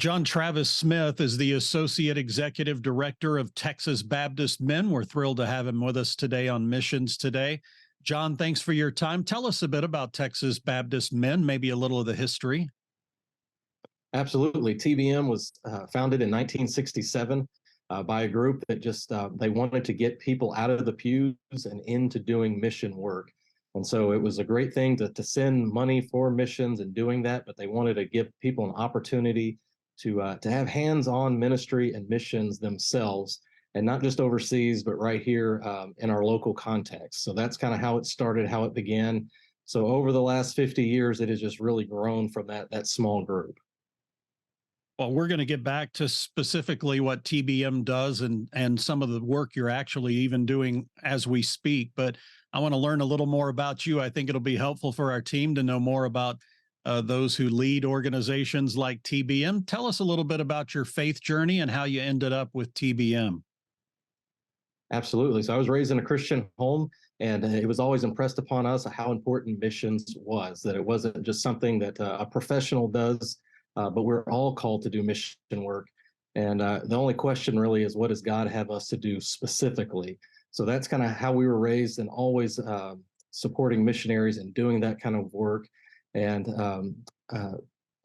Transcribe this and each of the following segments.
John Travis Smith is the Associate Executive Director of Texas Baptist Men. We're thrilled to have him with us today on Missions Today. John, thanks for your time. Tell us a bit about Texas Baptist Men, maybe a little of the history. Absolutely. TBM was founded in 1967 by a group that just they wanted to get people out of the pews and into doing mission work. And so it was a great thing to send money for missions and doing that, but they wanted to give people an opportunity to have hands-on ministry and missions themselves, and not just overseas, but right here in our local context. So that's kind of how it started, how it began. So over the last 50 years, it has just really grown from that small group. Well, we're going to get back to specifically what TBM does and some of the work you're actually even doing as we speak. But I want to learn a little more about you. I think it'll be helpful for our team to know more about those who lead organizations like TBM. Tell us a little bit about your faith journey and how you ended up with TBM. Absolutely. So I was raised in a Christian home, and it was always impressed upon us how important missions was, that it wasn't just something that a professional does, but we're all called to do mission work. And the only question really is, what does God have us to do specifically? So that's kind of how we were raised, and always supporting missionaries and doing that kind of work. And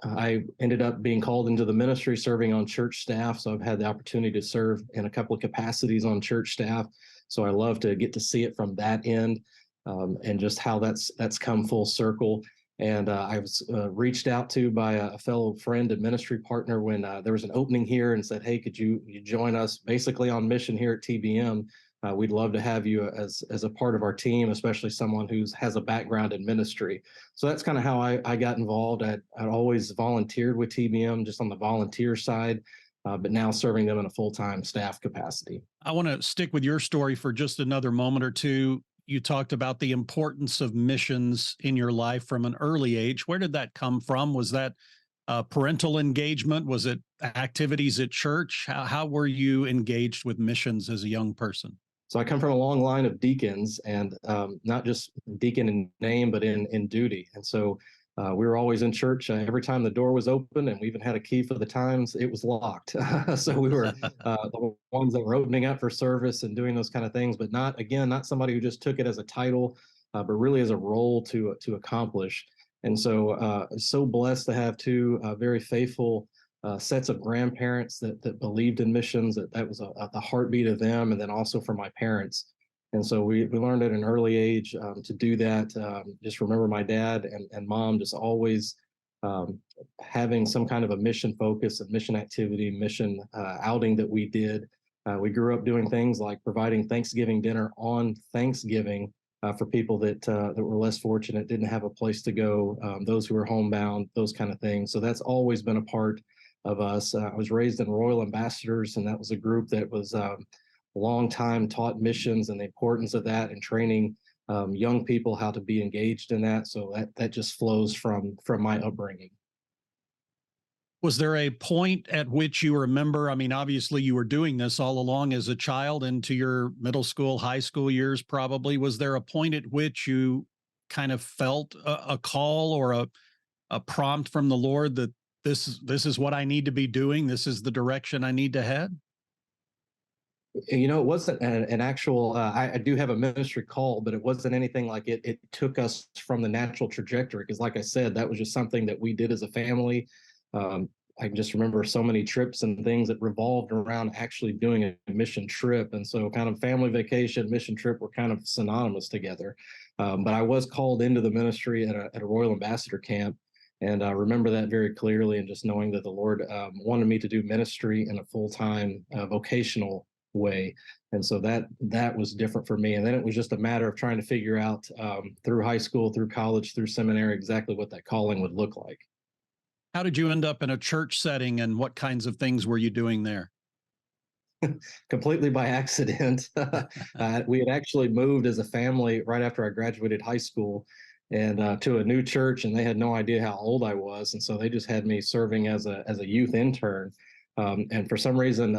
I ended up being called into the ministry, serving on church staff. So I've had the opportunity to serve in a couple of capacities on church staff. So I love to get to see it from that end, and just how that's come full circle. And I was reached out to by a fellow friend and ministry partner when there was an opening here, and said, "Hey, could you join us basically on mission here at TBM? We'd love to have you as a part of our team, especially someone who has a background in ministry." So that's kind of how I got involved. I'd always volunteered with TBM just on the volunteer side, but now serving them in a full-time staff capacity. I want to stick with your story for just another moment or two. You talked about the importance of missions in your life from an early age. Where did that come from? Was that parental engagement? Was it activities at church? How were you engaged with missions as a young person? So I come from a long line of deacons, and not just deacon in name, but in duty. And so we were always in church. Every time the door was open, and we even had a key for the times, it was locked. So we were the ones that were opening up for service and doing those kind of things, but not somebody who just took it as a title, but really as a role to accomplish. And so blessed to have two very faithful sets of grandparents that believed in missions, that was the heartbeat of them, and then also for my parents. And so we learned at an early age to do that. Just remember my dad and mom just always having some kind of a mission focus, a mission activity, mission outing that we did. We grew up doing things like providing Thanksgiving dinner on Thanksgiving for people that were less fortunate, didn't have a place to go, those who were homebound, those kind of things. So that's always been a part of us. I was raised in Royal Ambassadors, and that was a group that was long time taught missions and the importance of that, and training young people how to be engaged in that. So that just flows from my upbringing. Was there a point at which you remember, I mean, obviously you were doing this all along as a child into your middle school, high school years, probably. Was there a point at which you kind of felt a call or a prompt from the Lord that this is what I need to be doing, this is the direction I need to head? You know, it wasn't an actual, I do have a ministry call, but it wasn't anything like it took us from the natural trajectory. Because like I said, that was just something that we did as a family. I can just remember so many trips and things that revolved around actually doing a mission trip. And so kind of family vacation, mission trip were kind of synonymous together. But I was called into the ministry at a Royal Ambassador camp. And I remember that very clearly, and just knowing that the Lord wanted me to do ministry in a full-time vocational way. And so that was different for me. And then it was just a matter of trying to figure out through high school, through college, through seminary, exactly what that calling would look like. How did you end up in a church setting, and what kinds of things were you doing there? Completely by accident. We had actually moved as a family right after I graduated high school, and to a new church, and they had no idea how old I was. And so they just had me serving as a youth intern. And for some reason,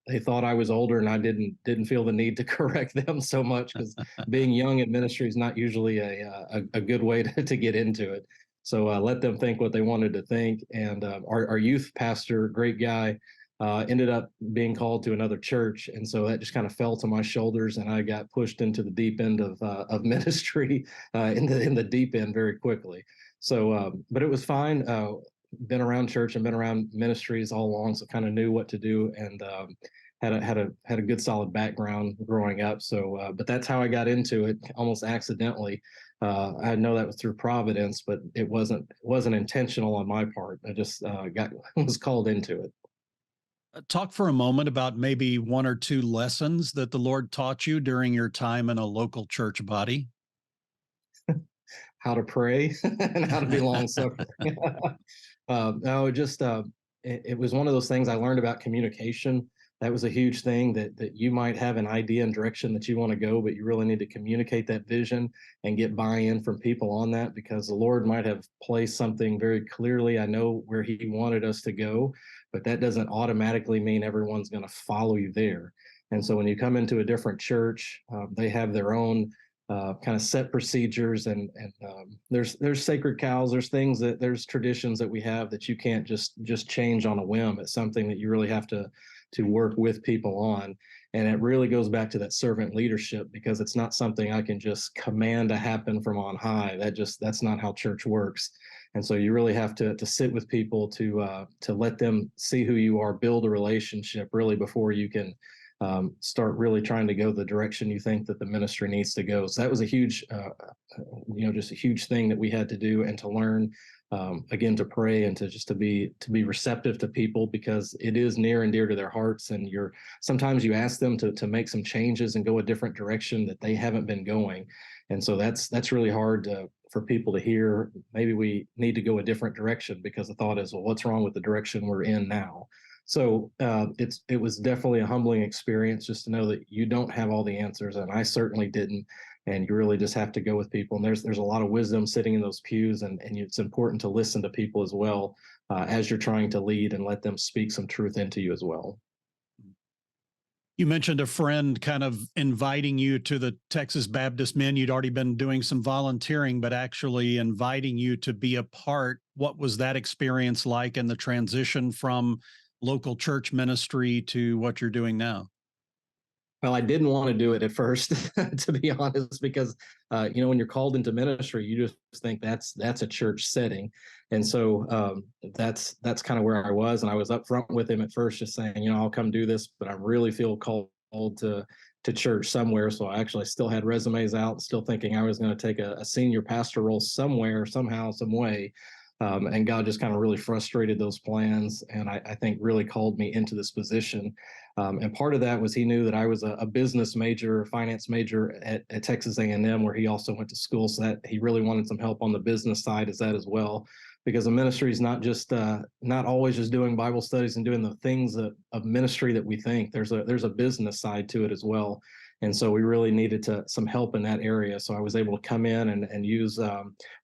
they thought I was older, and I didn't feel the need to correct them so much, because being young in ministry is not usually a good way to get into it. So let them think what they wanted to think. And our youth pastor, great guy, ended up being called to another church, and so that just kind of fell to my shoulders, and I got pushed into the deep end of ministry, in the deep end very quickly. So, but it was fine. Been around church and been around ministries all along, so kind of knew what to do, and had a good solid background growing up. So, but that's how I got into it, almost accidentally. I know that was through providence, but it wasn't intentional on my part. I just got was called into it. Talk for a moment about maybe one or two lessons that the Lord taught you during your time in a local church body. How to pray and how to be long suffering. No, just it was one of those things I learned about communication. That was a huge thing, that you might have an idea and direction that you want to go, but you really need to communicate that vision and get buy-in from people on that, because the Lord might have placed something very clearly. I know where He wanted us to go, but that doesn't automatically mean everyone's going to follow you there. And so when you come into a different church, they have their own kind of set procedures, and there's sacred cows, there's traditions that we have that you can't just change on a whim. It's something that you really have to work with people on, and it really goes back to that servant leadership, because it's not something I can just command to happen from on high. That's not how church works. And so you really have to sit with people to let them see who you are, build a relationship really before you can start really trying to go the direction you think that the ministry needs to go. So that was a huge, just a huge thing that we had to do, and to learn, again, to pray, and to be receptive to people, because it is near and dear to their hearts. And sometimes you ask them to make some changes and go a different direction that they haven't been going. And so that's really hard for people to hear. Maybe we need to go a different direction, because the thought is, well, what's wrong with the direction we're in now? So it was definitely a humbling experience, just to know that you don't have all the answers, and I certainly didn't. And you really just have to go with people. And there's a lot of wisdom sitting in those pews, and it's important to listen to people as well, as you're trying to lead, and let them speak some truth into you as well. You mentioned a friend kind of inviting you to the Texas Baptist Men. You'd already been doing some volunteering, but actually inviting you to be a part. What was that experience like, and the transition from local church ministry to what you're doing now? Well, I didn't want to do it at first, to be honest, because when you're called into ministry, you just think that's a church setting, and so that's kind of where I was, and I was upfront with him at first, just saying, I'll come do this, but I really feel called to church somewhere. So I actually still had resumes out, still thinking I was going to take a senior pastor role somewhere, somehow, some way. And God just kind of really frustrated those plans, and I think really called me into this position. And part of that was He knew that I was a business major, finance major at Texas A&M, where he also went to school. So that He really wanted some help on the business side as well, because the ministry is not always just doing Bible studies and doing the things of ministry that we think. There's a business side to it as well. And so we really needed some help in that area. So I was able to come in and use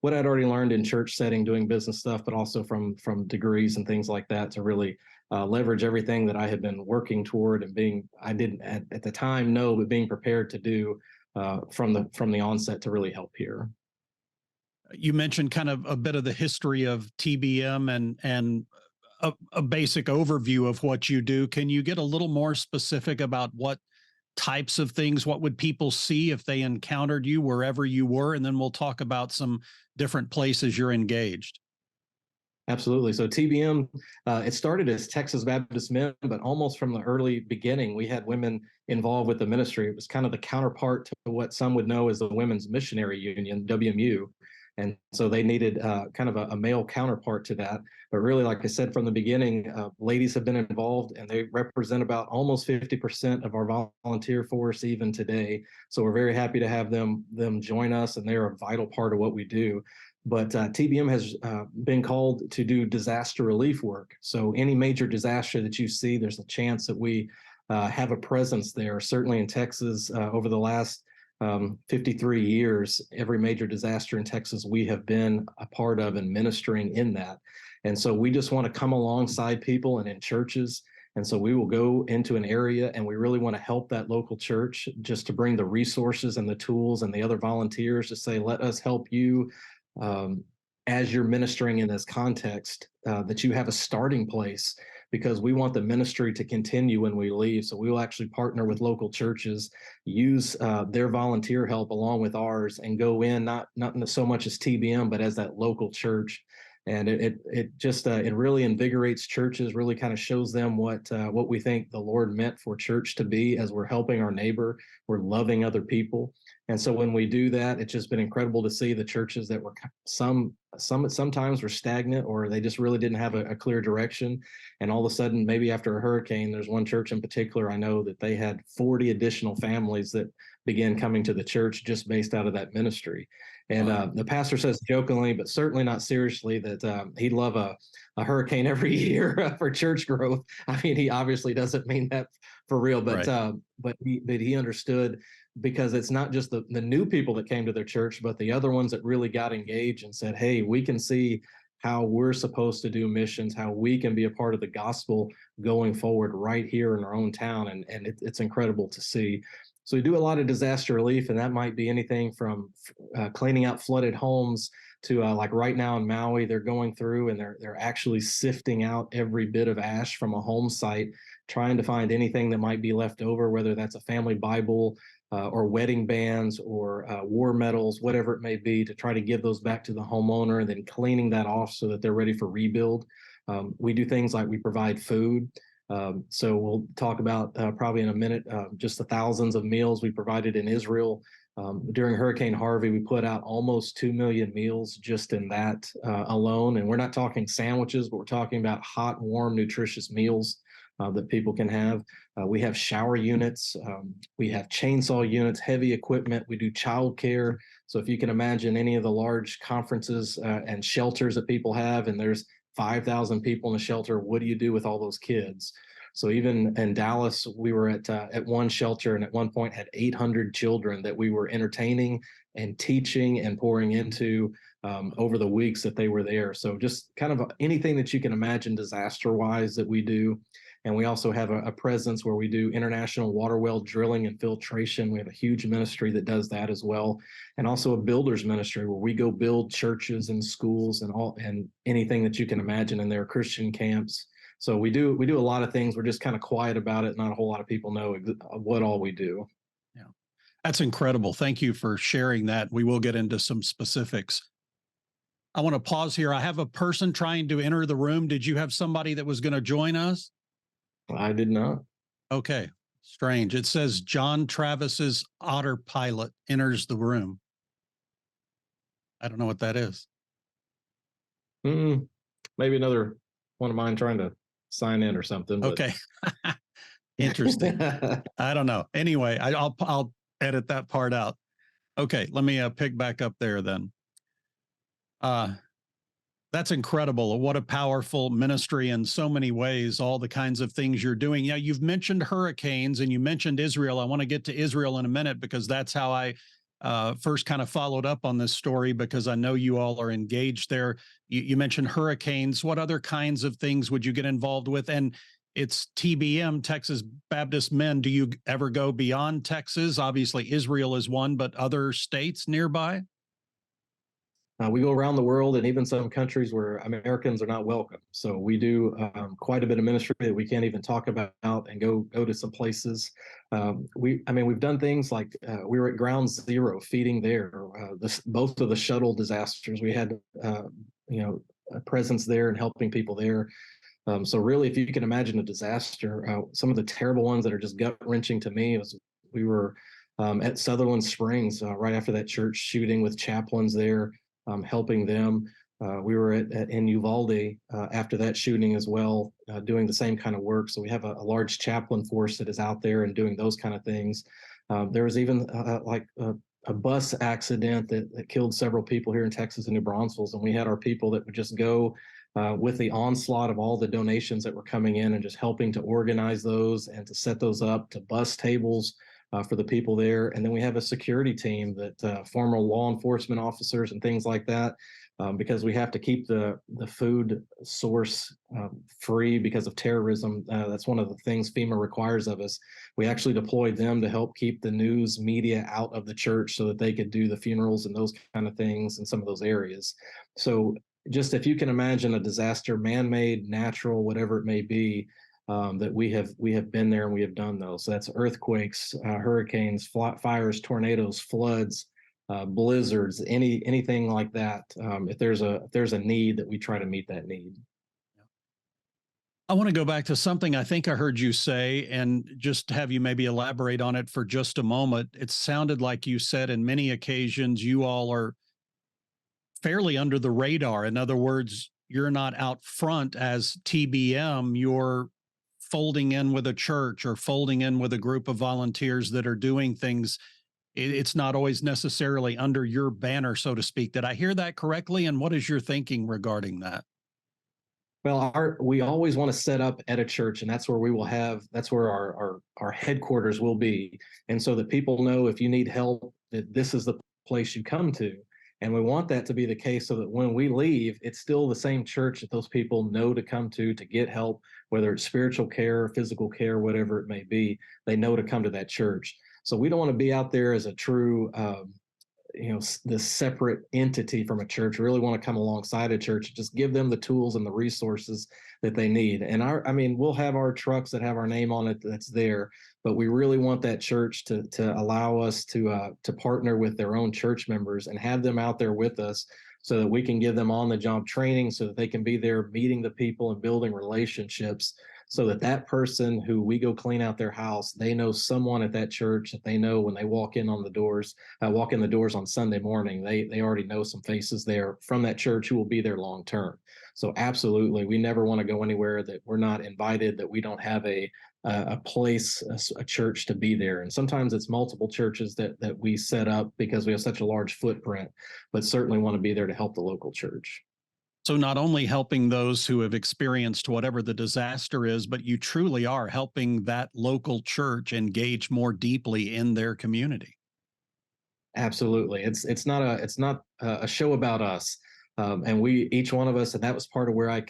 what I'd already learned in church setting, doing business stuff, but also from degrees and things like that, to really leverage everything that I had been working toward, and I didn't at the time know, but being prepared to do from the onset to really help here. You mentioned kind of a bit of the history of TBM, and a basic overview of what you do. Can you get a little more specific about what types of things, what would people see if they encountered you wherever you were? And then we'll talk about some different places you're engaged. Absolutely. So TBM, it started as Texas Baptist Men, but almost from the early beginning, we had women involved with the ministry. It was kind of the counterpart to what some would know as the Women's Missionary Union, WMU. And so they needed kind of a male counterpart to that. But really, like I said from the beginning, ladies have been involved, and they represent about almost 50% of our volunteer force even today. So we're very happy to have them join us, and they're a vital part of what we do. But TBM has been called to do disaster relief work. So any major disaster that you see, there's a chance that we have a presence there. Certainly in Texas, over the last 53 years, every major disaster in Texas, we have been a part of and ministering in that. And so we just want to come alongside people and in churches. And so we will go into an area, and we really want to help that local church, just to bring the resources and the tools and the other volunteers to say, let us help you as you're ministering in this context, that you have a starting place, because we want the ministry to continue when we leave. So we will actually partner with local churches, use their volunteer help along with ours, and go in not so much as TBM, but as that local church. And it just it really invigorates churches, really kind of shows them what we think the Lord meant for church to be, as we're helping our neighbor, we're loving other people. And so when we do that, it's just been incredible to see the churches that were sometimes were stagnant, or they just really didn't have a clear direction. And all of a sudden, maybe after a hurricane, there's one church in particular I know that they had 40 additional families that began coming to the church just based out of that ministry. And the pastor says jokingly, but certainly not seriously, that he'd love a hurricane every year for church growth. I mean, he obviously doesn't mean that for real, but Right. he understood, because it's not just the new people that came to their church, but the other ones that really got engaged and said, hey, we can see how we're supposed to do missions, how we can be a part of the gospel going forward right here in our own town. And it's incredible to see. So we do a lot of disaster relief, and that might be anything from cleaning out flooded homes to like right now in Maui, they're going through and they're actually sifting out every bit of ash from a home site, trying to find anything that might be left over, whether that's a family Bible, or wedding bands, or war medals, whatever it may be, to try to give those back to the homeowner, and then cleaning that off so that they're ready for rebuild. We do things like we provide food. So we'll talk about probably in a minute just the thousands of meals we provided in Israel. During Hurricane Harvey, we put out almost 2 million meals just in that alone. And we're not talking sandwiches, but we're talking about hot, warm, nutritious meals that people can have. We have shower units. We have chainsaw units, heavy equipment. We do childcare. So if you can imagine any of the large conferences and shelters that people have, and there's 5,000 people in a shelter, what do you do with all those kids? So even in Dallas, we were at one shelter, and at one point had 800 children that we were entertaining and teaching and pouring into over the weeks that they were there. So just kind of anything that you can imagine disaster-wise that we do. And we also have a presence where we do international water well drilling and filtration. We have a huge ministry that does that as well, and also a builder's ministry where we go build churches and schools and anything that you can imagine in their Christian camps. So we do a lot of things. We're just kind of quiet about it. Not a whole lot of people know what all we do. Yeah. That's incredible. Thank you for sharing that. We will get into some specifics. I want to pause here. I have a person trying to enter the room. Did you have somebody that was going to join us? I did not. Okay. Strange. It says John Travis's Otter pilot enters the room. I don't know what that is. Maybe another one of mine trying to sign in or something. But... Okay. Interesting. I don't know. Anyway, I'll edit that part out. Okay, let me pick back up there then. That's incredible. What a powerful ministry in so many ways, all the kinds of things you're doing. Yeah, you've mentioned hurricanes and you mentioned Israel. I want to get to Israel in a minute because that's how I first kind of followed up on this story, because I know you all are engaged there. You mentioned hurricanes. What other kinds of things would you get involved with? And it's TBM, Texas Baptist Men. Do you ever go beyond Texas? Obviously, Israel is one, but other states nearby? We go around the world, and even some countries where Americans are not welcome. So we do quite a bit of ministry that we can't even talk about, and go to some places. We've done things like we were at Ground Zero feeding there. Both of the shuttle disasters, we had a presence there and helping people there. So really, if you can imagine a disaster, some of the terrible ones that are just gut wrenching to me was we were at Sutherland Springs right after that church shooting with chaplains there. Helping them. We were in Uvalde after that shooting as well, doing the same kind of work. So we have a large chaplain force that is out there and doing those kind of things. There was even a bus accident that killed several people here in Texas and New Braunfels, and we had our people that would just go with the onslaught of all the donations that were coming in and just helping to organize those and to set those up, to bus tables for the people there. And then we have a security team that former law enforcement officers and things like that because we have to keep the food source free because of terrorism. That's one of the things FEMA requires of us. We actually deployed them to help keep the news media out of the church so that they could do the funerals and those kind of things in some of those areas. So just if you can imagine a disaster, man-made, natural, whatever it may be, that we have been there and we have done those. So that's earthquakes, hurricanes, fires, tornadoes, floods, blizzards, anything like that. If there's a need, that we try to meet that need. I want to go back to something I think I heard you say and just have you maybe elaborate on it for just a moment. It sounded like you said in many occasions you all are fairly under the radar. In other words, you're not out front as TBM, you're folding in with a church or folding in with a group of volunteers that are doing things. It's not always necessarily under your banner, so to speak. Did I hear that correctly? And what is your thinking regarding that? Well, we always want to set up at a church, and that's where that's where our headquarters will be. And so that people know, if you need help, that this is the place you come to. And we want that to be the case so that when we leave, it's still the same church that those people know to come to get help, whether it's spiritual care, physical care, whatever it may be. They know to come to that church. So we don't want to be out there as a true the separate entity from a church. We really want to come alongside a church, just give them the tools and the resources that they need. And we'll have our trucks that have our name on it that's there, but we really want that church to allow us to partner with their own church members and have them out there with us, so that we can give them on the job training, so that they can be there meeting the people and building relationships, so that that person who we go clean out their house, they know someone at that church that they know when they walk in the doors on Sunday morning. They already know some faces there from that church who will be there long term. So absolutely, we never want to go anywhere that we're not invited, that we don't have a place, a church to be there. And sometimes it's multiple churches that we set up because we have such a large footprint, but certainly want to be there to help the local church. So, not only helping those who have experienced whatever the disaster is, but you truly are helping that local church engage more deeply in their community. Absolutely. It's not a show about us. And we, each one of us, and that was part of where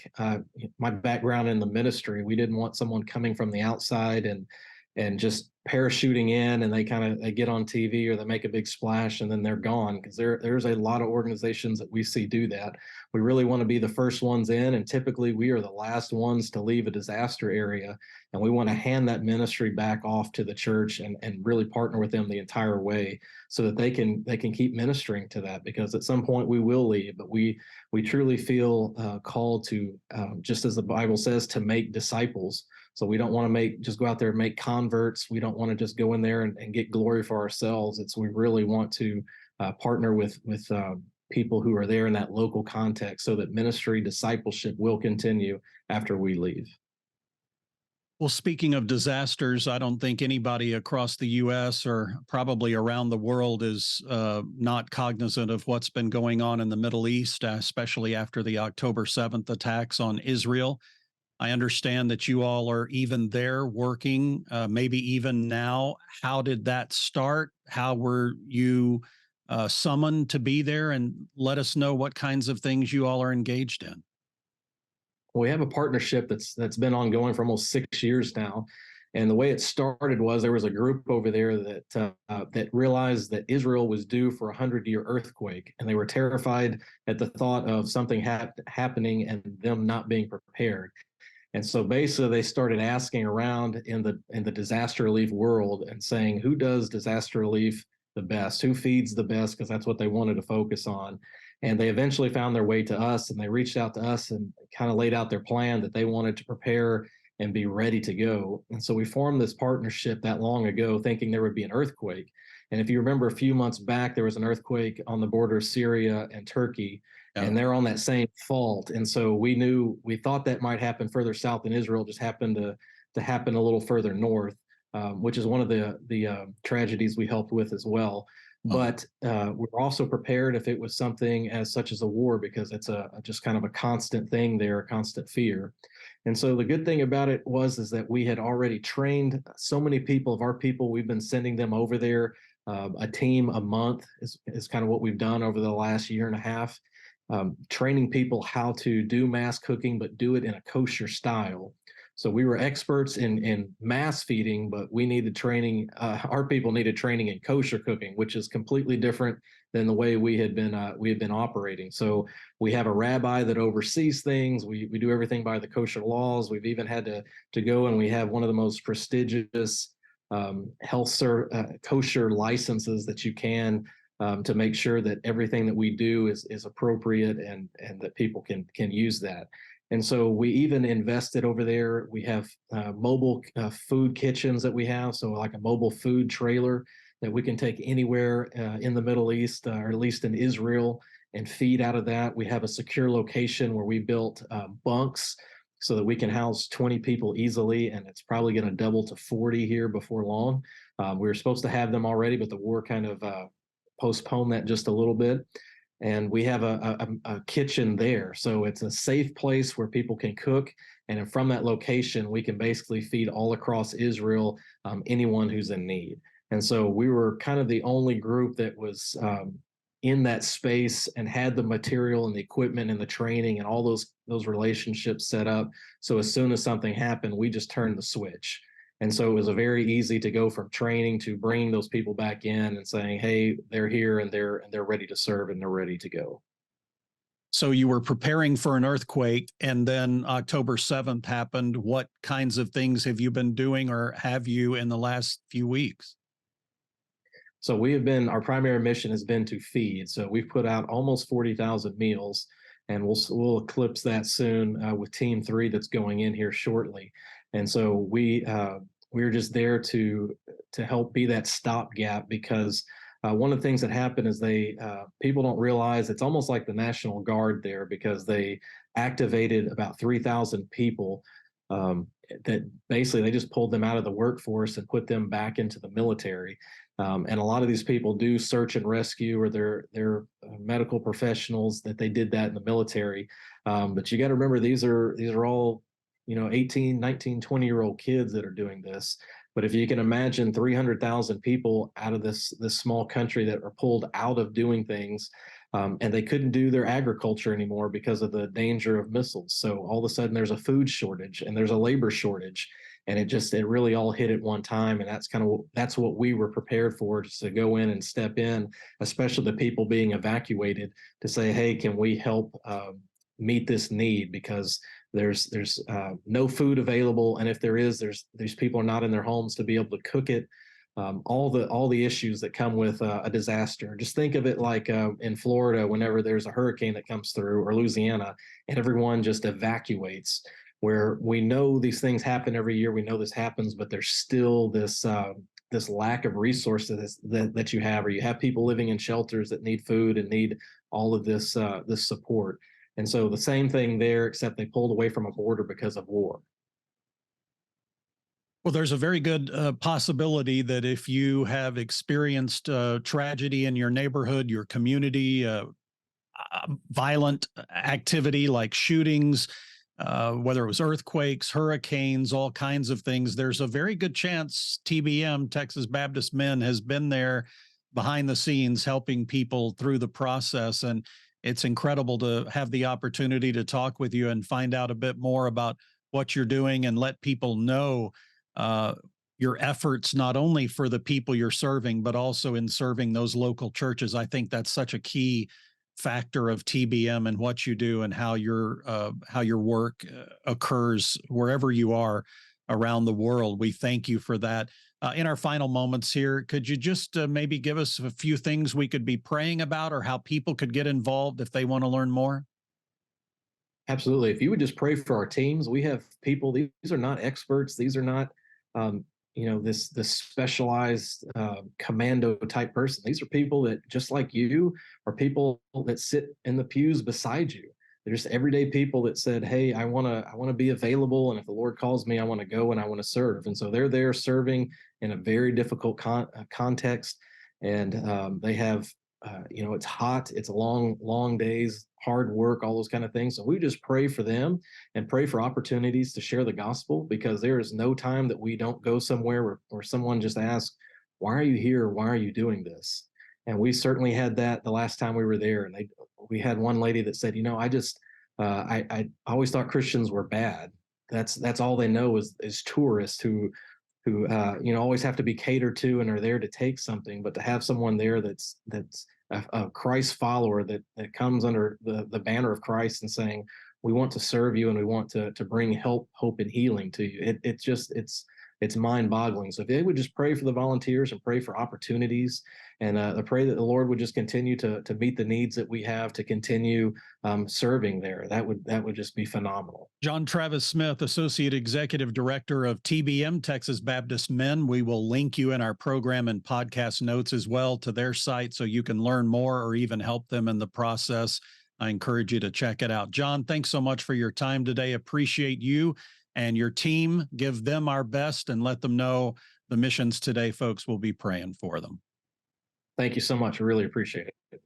my background in the ministry. We didn't want someone coming from the outside and just parachuting in, and they get on TV or they make a big splash and then they're gone, because there's a lot of organizations that we see do that. We really want to be the first ones in, and typically we are the last ones to leave a disaster area, and we want to hand that ministry back off to the church and really partner with them the entire way, so that they can keep ministering to that, because at some point we will leave, but we truly feel called to, just as the Bible says, to make disciples. So we don't want to just go out there and make converts. We don't want to just go in there and get glory for ourselves. We really want to partner with people who are there in that local context, so that ministry discipleship will continue after we leave. Well, speaking of disasters, I don't think anybody across the U.S. or probably around the world is not cognizant of what's been going on in the Middle East, especially after the October 7th attacks on Israel. I understand that you all are even there working, maybe even now. How did that start? How were you summoned to be there? And let us know what kinds of things you all are engaged in. We have a partnership that's been ongoing for almost 6 years now. And the way it started was, there was a group over there that realized that Israel was due for a 100-year earthquake, and they were terrified at the thought of something happening and them not being prepared. And so basically they started asking around in the disaster relief world and saying, who does disaster relief the best? Who feeds the best? Because that's what they wanted to focus on. And they eventually found their way to us, and they reached out to us and kind of laid out their plan that they wanted to prepare and be ready to go. And so we formed this partnership that long ago, thinking there would be an earthquake. And if you remember, a few months back, there was an earthquake on the border of Syria and Turkey, and they're on that same fault. And so we thought that might happen further south in Israel, just happened to happen a little further north, which is one of the tragedies we helped with as well. But we're also prepared if it was something as such as a war, because it's just kind of a constant thing there, a constant fear. And so the good thing about it is that we had already trained so many people of our people. We've been sending them over there, a team a month is kind of what we've done over the last year and a half. training people how to do mass cooking, but do it in a kosher style. So we were experts in mass feeding, but we needed training. Our people needed training in kosher cooking, which is completely different than the way we had been operating. So we have a rabbi that oversees things. We do everything by the kosher laws. We've even had to go, and we have one of the most prestigious kosher licenses that you can, to make sure that everything that we do is appropriate, and that people can use that. And so we even invested over there. We have mobile food kitchens that we have, so like a mobile food trailer that we can take anywhere in the Middle East, or at least in Israel, and feed out of that. We have a secure location where we built bunks so that we can house 20 people easily, and it's probably going to double to 40 here before long. We were supposed to have them already, but the war kind of postponed that just a little bit. And we have a kitchen there. So it's a safe place where people can cook. And from that location, we can basically feed all across Israel, anyone who's in need. And so we were kind of the only group that was in that space and had the material and the equipment and the training and all those relationships set up. So as soon as something happened, we just turned the switch. And so it was a very easy to go from training to bringing those people back in and saying, hey, they're here, and they're ready to serve, and they're ready to go. So you were preparing for an earthquake, and then October 7th happened. What kinds of things have you been doing, or have you, in the last few weeks? So our primary mission has been to feed. So we've put out almost 40,000 meals, and we'll eclipse that soon with Team 3 that's going in here shortly. And so we're just there to help be that stopgap, because one of the things that happened is people don't realize it's almost like the National Guard there, because they activated about 3,000 people, that basically they just pulled them out of the workforce and put them back into the military. And a lot of these people do search and rescue, or they're medical professionals that they did that in the military. But you got to remember, these are all 18, 19, 20-year-old kids that are doing this. But if you can imagine 300,000 people out of this small country that are pulled out of doing things, and they couldn't do their agriculture anymore because of the danger of missiles. So all of a sudden there's a food shortage and there's a labor shortage, and it really all hit at one time. And that's what we were prepared for, just to go in and step in, especially the people being evacuated, to say, hey, can we help meet this need? Because there's no food available, and if there is, these people are not in their homes to be able to cook it. All the issues that come with a disaster. Just think of it like in Florida, whenever there's a hurricane that comes through, or Louisiana, and everyone just evacuates. Where we know these things happen every year, we know this happens, but there's still this lack of resources that you have, or you have people living in shelters that need food and need all of this support. And so the same thing there, except they pulled away from a border because of war. Well, there's a very good possibility that if you have experienced tragedy in your neighborhood, your community, violent activity like shootings, whether it was earthquakes, hurricanes, all kinds of things, there's a very good chance TBM, Texas Baptist Men, has been there behind the scenes helping people through the process. And it's incredible to have the opportunity to talk with you and find out a bit more about what you're doing, and let people know uh, your efforts, not only for the people you're serving, but also in serving those local churches. I think that's such a key factor of TBM and what you do, and how your work occurs wherever you are around the world. We thank you for that. In our final moments here, could you just maybe give us a few things we could be praying about, or how people could get involved if they want to learn more? Absolutely. If you would just pray for our teams, we have people. These are not experts. These are not, this specialized commando type person. These are people that, just like you, are people that sit in the pews beside you. They're just everyday people that said, "Hey, I want to be available, and if the Lord calls me, I want to go and I want to serve." And so they're there serving in a very difficult context, and they have it's hot, it's long days, hard work, all those kind of things. So we just pray for them and pray for opportunities to share the gospel, because there is no time that we don't go somewhere where someone just asks, why are you here? Why are you doing this? And we certainly had that the last time we were there. And we had one lady that said, I always thought Christians were bad. That's all they know is tourists who always have to be catered to and are there to take something. But to have someone there that's a Christ follower that comes under the banner of Christ and saying, we want to serve you and we want to bring help, hope, and healing to you. It's mind boggling. So if they would just pray for the volunteers and pray for opportunities, and pray that the Lord would just continue to meet the needs that we have to continue serving there, that would just be phenomenal. John Travis Smith, Associate Executive Director of TBM, Texas Baptist Men. We will link you in our program and podcast notes as well to their site so you can learn more or even help them in the process. I encourage you to check it out. John, thanks so much for your time today. Appreciate you and your team. Give them our best and let them know the Missions Today folks will be praying for them. Thank you so much. I really appreciate it.